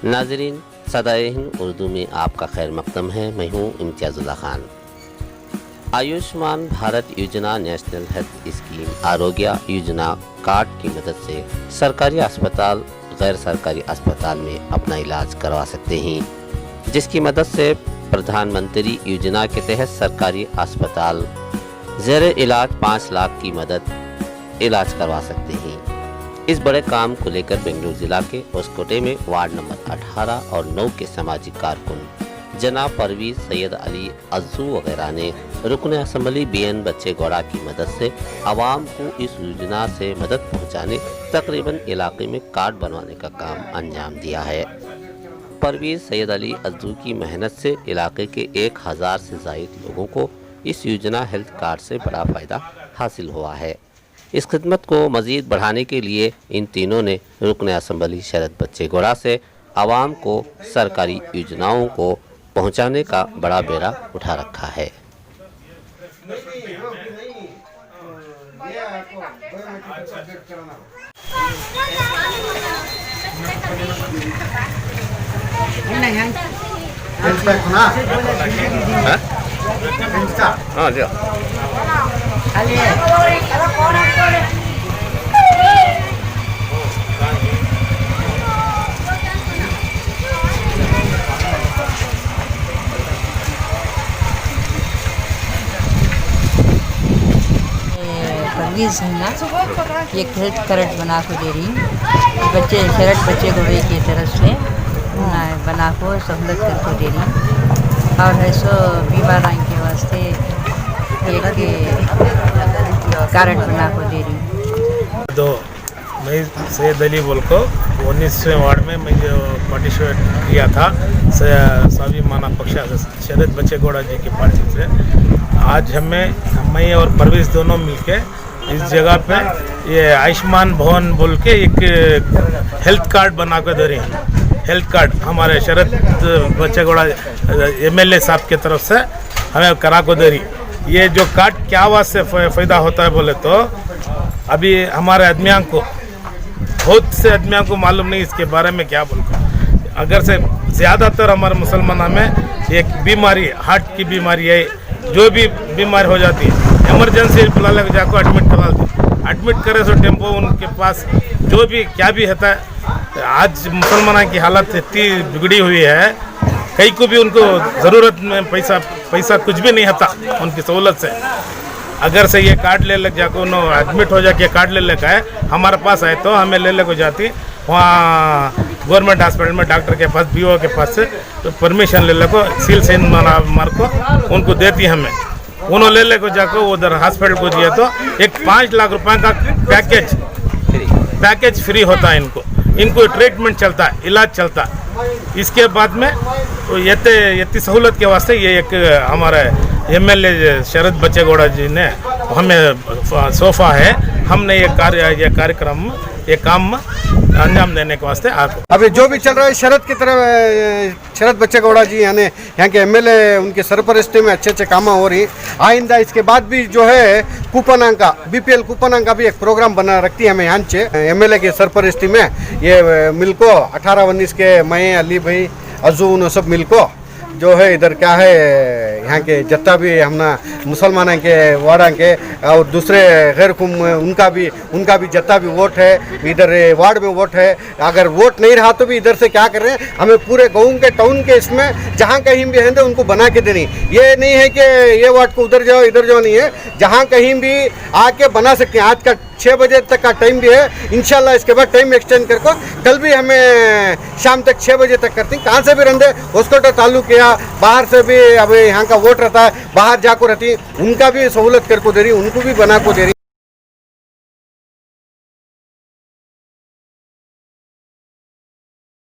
नाजरीन, सदाए हिंद उर्दू में आपका खैर मकदम है। मैं हूँ इम्तियाज़ुल्लाह खान। आयुष्मान भारत योजना national health scheme Arogya Yojana card की मदद से सरकारी अस्पताल गैर सरकारी अस्पताल में अपना इलाज करवा सकते हैं, जिसकी मदद से प्रधानमंत्री योजना के तहत सरकारी अस्पताल ज़ेर इलाज 5 लाख की मदद इलाज करवा सकते हैं। इस बड़े काम को लेकर बेंगलुरु जिला के होसकोटे में वार्ड नंबर 18 और 9 के सामाजिक कारकुन जनाब परवीज सैयद अली अज्जू वगैरह ने रुकन असम्बली BN बच्चेगौड़ा की मदद से आवाम को इस योजना से मदद पहुंचाने तकरीबन इलाके में कार्ड बनवाने का काम अंजाम दिया है। परवीज सैयद अली अज्जू की मेहनत से इलाके के 1000 से ज़ायद लोगों को इस योजना हेल्थ कार्ड से बड़ा फ़ायदा हासिल हुआ है। इस खिदमत को मज़ीद बढ़ाने के लिए इन तीनों ने रुकन असम्बली शरद बच्चेगौड़ा से आवाम को सरकारी योजनाओं को पहुंचाने का बड़ा बेड़ा उठा रखा है। परवीज़ है ना, ये हेल्थ कार्ड बना को दे रही बच्चे शरद बच्चेगौड़े की तरफ से बना को सहूलत करके दे रही और है सो बीमार के वास्ते एक कार्ड बना को दे रही। तो मैं सैयद अली बोल को 19वें वार्ड में मैं जो पार्टिसिपेट किया था स्वाभिमाना पक्षा शरद बच्चेगौड़ा जी की पार्टी से, आज मैं और परवीज दोनों मिलके इस जगह पे ये आयुष्मान भवन बोल के एक हेल्थ कार्ड बना कर दे रहे हैं। हेल्थ कार्ड हमारे शरद बच्चेगौड़ा MLA साहब की तरफ से हमें करा को दे रही। ये जो कार्ड क्या वास्ते फ़ायदा होता है बोले तो अभी हमारे आदमियों को बहुत से आदमियों को मालूम नहीं इसके बारे में क्या बोलते। अगर से ज़्यादातर हमारे मुसलमानों में एक बीमारी हार्ट की बीमारी है, जो भी बीमारी हो जाती है इमरजेंसी बुला लग जाकर एडमिट करा देते। एडमिट करे तो टेम्पो उनके पास जो भी क्या भी होता है। आज मुसलमानों की हालत इतनी बिगड़ी हुई है, कहीं को भी उनको ज़रूरत में पैसा कुछ भी नहीं होता उनकी सहूलत से। अगर से ये कार्ड ले लग जाकर उन्होंने एडमिट हो जाके कार्ड ले लेकर है हमारे पास आए तो हमें ले लेकर जाती वहाँ गवर्नमेंट हॉस्पिटल में डॉक्टर के पास BO के पास से तो परमिशन ले लेको सील साइन मार को उनको देती हमें। उन्होंने ले लेकर जाकर उधर हॉस्पिटल को दिया तो एक 5 लाख रुपए का पैकेज फ्री होता है। इनको ट्रीटमेंट चलता है, इलाज चलता है। इसके बाद में तो ये सहूलत के वास्ते ये एक हमारे MLA शरद बच्चेगौड़ा जी ने हमें सोफा है, हमने ये काम अंजाम देने के वास्ते आपको अभी जो भी चल रहा है शरद की तरफ शरद बच्चेगौड़ा जी यानी यहाँ के MLA उनके सरपरस्ती में अच्छे काम हो रही। आइंदा इसके बाद भी जो है कूपन का BPL कूपन का भी एक प्रोग्राम बना रखती है हमें यहाँ से MLA के सरपरस्ती में। ये मिल को 18-19 के मैं अली भाई अजू उन सब मिल को जो है इधर क्या है यहाँ के जितना भी हमना मुसलमानों के वार्ड के और दूसरे गैर कुम उनका भी जितना भी वोट है इधर वार्ड में वोट है। अगर वोट नहीं रहा तो भी इधर से क्या कर रहे हैं हमें पूरे गाँव के टाउन के इसमें जहाँ कहीं भी है उनको बना के देनी। ये नहीं है कि ये वार्ड को उधर जाओ इधर जाओ, नहीं है, जहाँ कहीं भी आके बना सकते हैं। आज का 6 बजे तक का टाइम भी है, इंशाल्लाह इसके बाद टाइम एक्सटेंड करके कल भी हमें शाम तक 6 बजे तक करते हैं। कहाँ से भी रहते होसकोटे ताल्लुक या बाहर से भी अब यहाँ का वोट रहता है बाहर जाकर रहती उनका भी सहूलत करके दे रही, उनको भी बना को दे रही।